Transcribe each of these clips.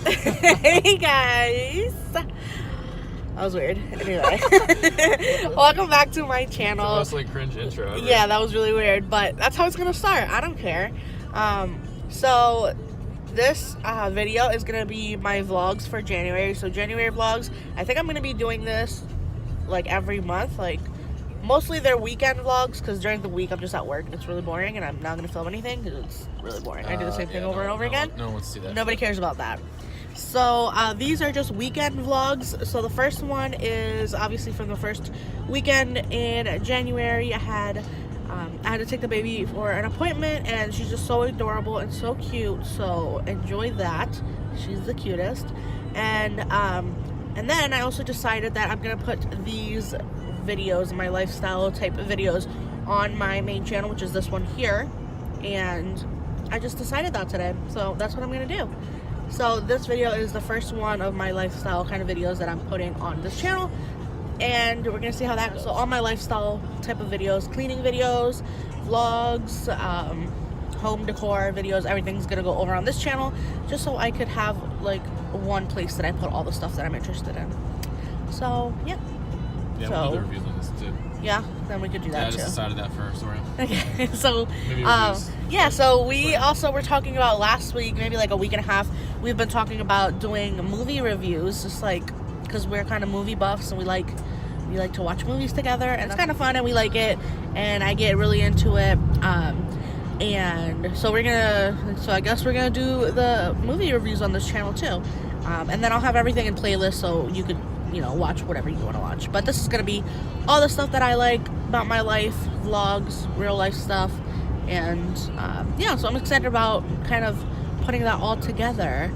Hey guys, that was weird. Anyway, welcome back to my channel. The most like cringe intro ever. Yeah, that was really weird, but that's how it's gonna start. I don't care. So this video is gonna be my vlogs for January. So January vlogs. I think I'm gonna be doing this like every month, like. Mostly they're weekend vlogs because during the week I'm just at work. It's really boring and I'm not going to film anything because it's really boring. I do the same thing over and over again. No one wants to see that. Nobody cares about that. So these are just weekend vlogs. So the first one is obviously from the first weekend in January. I had to take the baby for an appointment and she's just so adorable and so cute. So enjoy that. She's the cutest. And then I also decided that I'm going to put these videos, my lifestyle type of videos, on my main channel, which is this one here, and I just decided that today, so that's what I'm gonna do. So this video is the first one of my lifestyle kind of videos that I'm putting on this channel, and we're gonna see how that goes. So all my lifestyle type of videos, cleaning videos, vlogs, home decor videos, everything's gonna go over on this channel, just so I could have like one place that I put all the stuff that I'm interested in. So yeah. Yeah, So, we'll do the reviews on this too. Yeah, then we could do that Yeah, I just too. decided that for SORIAM. Okay, so Maybe so we also were talking about last week, maybe like a week and a half. We've been talking about doing movie reviews, just like because we're kind of movie buffs and we like to watch movies together, and it's kind of fun and we like it, and I get really into it. And so I guess we're gonna do the movie reviews on this channel too, and then I'll have everything in playlists so you could watch whatever you want to watch. But this is going to be all the stuff that I like about my life, vlogs, real life stuff, and yeah, so I'm excited about kind of putting that all together.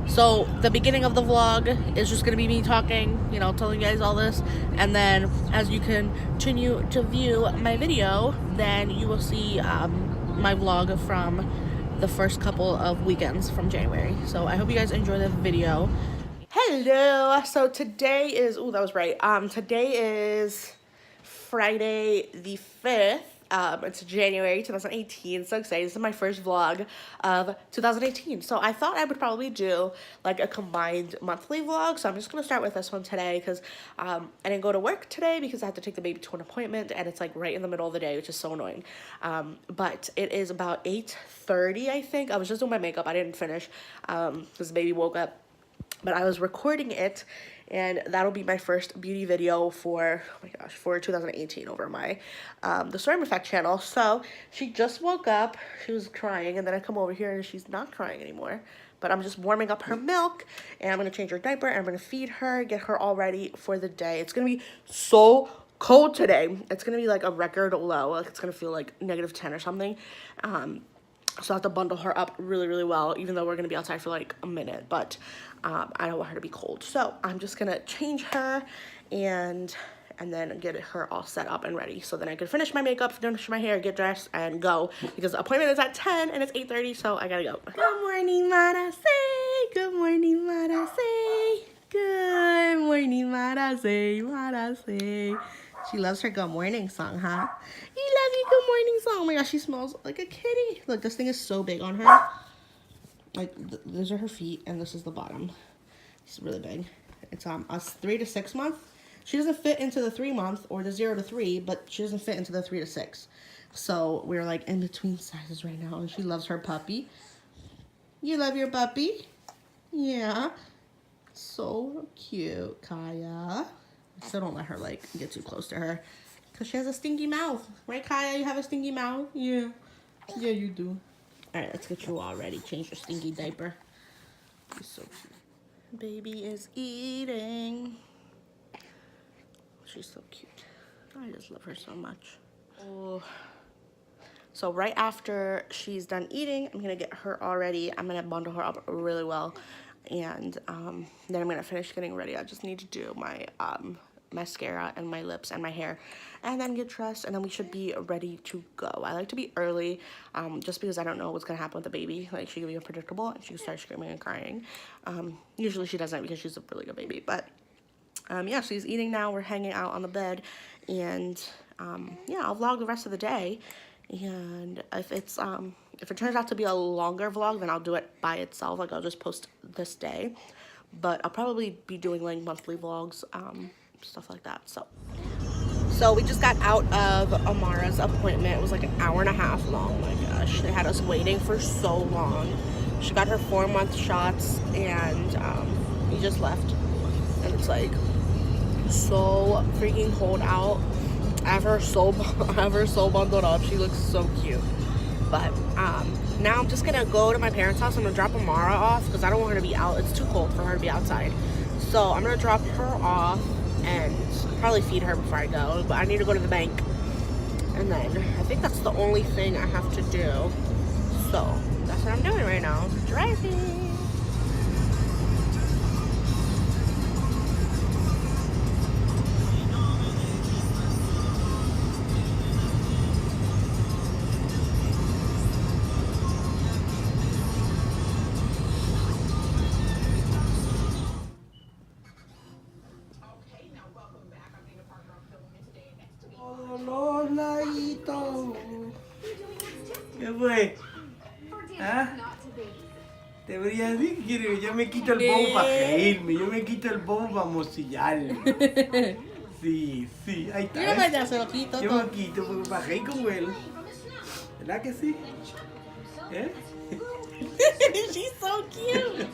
So the beginning of the vlog is just going to be me talking, telling you guys all this, and then as you continue to view my video, then you will see my vlog from the first couple of weekends from January. So I hope you guys enjoy the video. Hello, so today is, today is Friday the 5th, it's January 2018, so excited. This is my first vlog of 2018, so I thought I would probably do like a combined monthly vlog, so I'm just going to start with this one today, because I didn't go to work today because I had to take the baby to an appointment, and it's like right in the middle of the day, which is so annoying, but it is about 8:30, I think. I was just doing my makeup, I didn't finish, because the baby woke up. But I was recording it, and that'll be my first beauty video for 2018 over my the SORIAM Effect channel. So she just woke up, she was crying, and then I come over here and she's not crying anymore. But I'm just warming up her milk, and I'm gonna change her diaper, and I'm gonna feed her, get her all ready for the day. It's gonna be so cold today. It's gonna be like a record low. Like it's gonna feel like -10 or something. So I have to bundle her up really, really well, even though we're going to be outside for like a minute. But I don't want her to be cold. So I'm just going to change her and then get her all set up and ready. So then I can finish my makeup, finish my hair, get dressed, and go. Because the appointment is at 10 and it's 8:30, so I got to go. Good morning, Marase. Good morning, Marase. Good morning, Marase. Marase. She loves her good morning song, huh? You love your good morning song. Oh my gosh, she smells like a kitty. Look, this thing is so big on her. Like, those are her feet, and this is the bottom. It's really big. It's a 3 to 6 month. She doesn't fit into the 3 month or the 0 to 3, but she doesn't fit into the 3 to 6. So we're like in between sizes right now, and she loves her puppy. You love your puppy? Yeah. So cute, Kaya. So don't let her like get too close to her, because she has a stinky mouth, right, Kaya? You have a stinky mouth? Yeah you do. All right, let's get you all ready. Change your stinky diaper. She's so cute. Baby is eating. She's so cute. I just love her so much. Oh. So right after she's done eating, I'm gonna get her all ready. I'm gonna bundle her up really well, and then I'm gonna finish getting ready. I just need to do my mascara and my lips and my hair, and then get dressed, and then we should be ready to go. I like to be early, just because I don't know what's gonna happen with the baby. Like, she could be unpredictable and she could start screaming and crying. Usually she doesn't, because she's a really good baby. But yeah, she's eating now. We're hanging out on the bed, and yeah, I'll vlog the rest of the day. And if it's If it turns out to be a longer vlog, then I'll do it by itself. Like, I'll just post this day. But I'll probably be doing, like, monthly vlogs, stuff like that. So we just got out of Amara's appointment. It was like an hour and a half long. Oh my gosh, they had us waiting for so long. She got her 4-month shots, and we just left. And it's like so freaking cold out. I have her so bundled up. She looks so cute. But now I'm just gonna go to my parents' house. I'm gonna drop Amara off because I don't want her to be out. It's too cold for her to be outside. So I'm gonna drop her off and probably feed her before I go. But I need to go to the bank. And then I think that's the only thing I have to do. So that's what I'm doing right now. Driving. Hola, hijito. ¿Qué fue? ¿Ah? Deberías decir, yo me quito el bobo para reírme, yo me quito el bobo para mocillarme. Sí, sí, ahí está. Mira, ya se lo quito Yo todo. me quito porque para reír como él. ¿Verdad que sí? ¿Eh? She's so cute.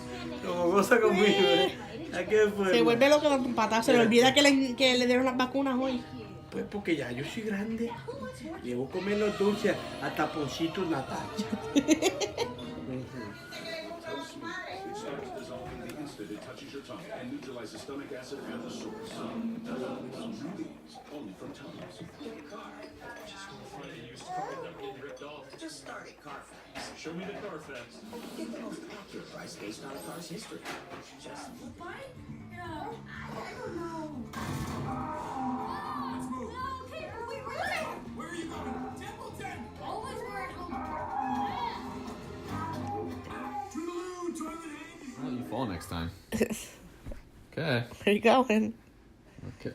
Como goza conmigo, ¿eh? ¿A qué fue? Se vuelve loco con patas. Se le olvida que le dieron las vacunas hoy. Pues porque ya yo soy grande. Llevo comiendo dulces a taponcitos natal. It touches your tongue and neutralizes stomach acid at the source. Unready, only from Tums. Just start at Carfax. Show me the Carfax. Get the most accurate price based on a car's history. Just flip by? No, I don't know. Let's move. No, okay, wait, where? Where are you going? Templeton! Always where at home. Toodaloo, toilet handy. Why don't you fall next time? Okay. Where you going? Okay.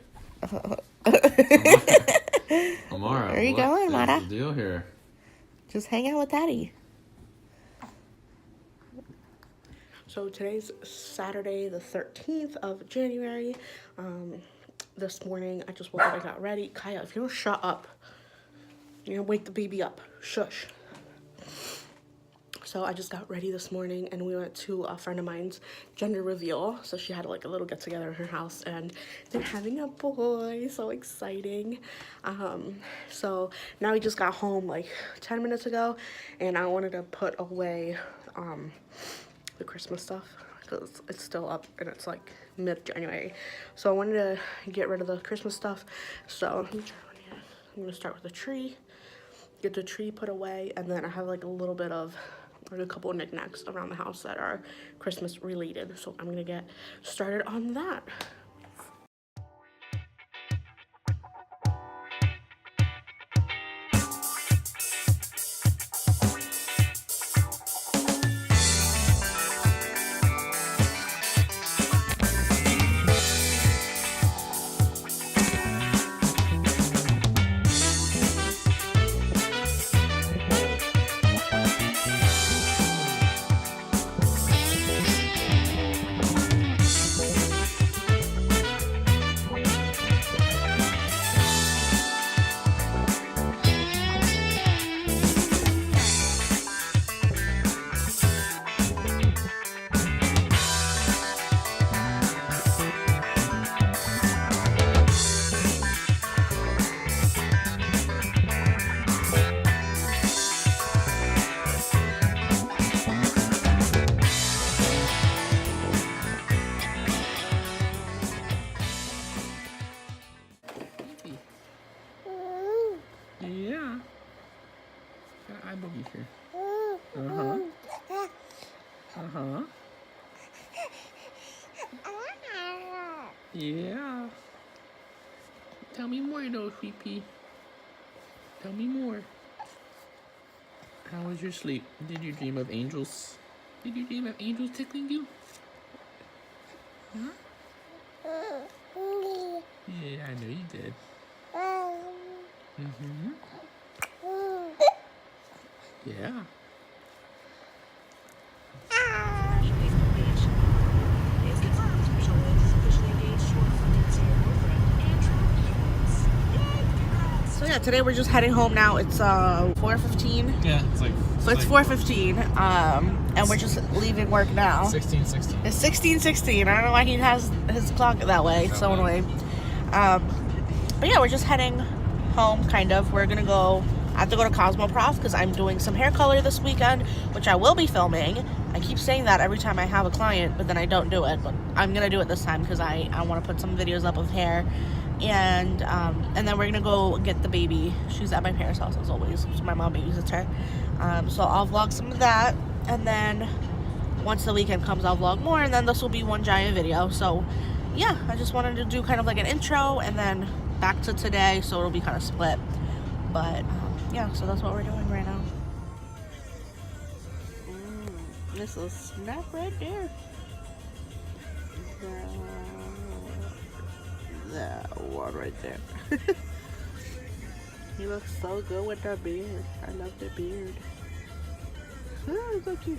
Amara, Where you what going, is Mara? the deal here? Just hang out with Daddy. So today's Saturday, the 13th of January. This morning, I just woke up and got ready. Kaya, if you don't shut up, you're gonna wake the baby up. Shush. So I just got ready this morning and we went to a friend of mine's gender reveal. So she had like a little get together in her house and they're having a boy. So exciting. So now we just got home like 10 minutes ago and I wanted to put away the Christmas stuff because it's still up and it's like mid-January. So I wanted to get rid of the Christmas stuff. So I'm gonna start with the tree, get the tree put away, and then I have like a little bit of like a couple of knickknacks around the house that are Christmas related. So I'm gonna get started on that. Yeah. Got eye boogie here. Uh-huh. Yeah. Tell me more though, Sweet Pea. Tell me more. How was your sleep? Did you dream of angels? Did you dream of angels tickling you? Huh? Yeah, I know you did. Mm-hmm. Yeah. yeah, today we're just heading home now. It's 4:15. Yeah, it's like. So it's 4:15, and we're just leaving work now. 16:16. It's 16:16. I don't know why he has his clock that way. It's so annoying. But yeah, we're just heading home, kind of. We're gonna go. I have to go to Cosmoprof because I'm doing some hair color this weekend, which I will be filming. I keep saying that every time I have a client, but then I don't do it. But I'm gonna do it this time because I want to put some videos up of hair, and then we're gonna go get the baby. She's at my parents' house as always, so my mom babysits her. So I'll vlog some of that, and then once the weekend comes, I'll vlog more, and then this will be one giant video. So yeah, I just wanted to do kind of like an intro, and then back to today, so it'll be kind of split. But yeah, so that's what we're doing right now. This is snap right there. That one right there. He looks so good with that beard. I love the beard. Oh, so cute.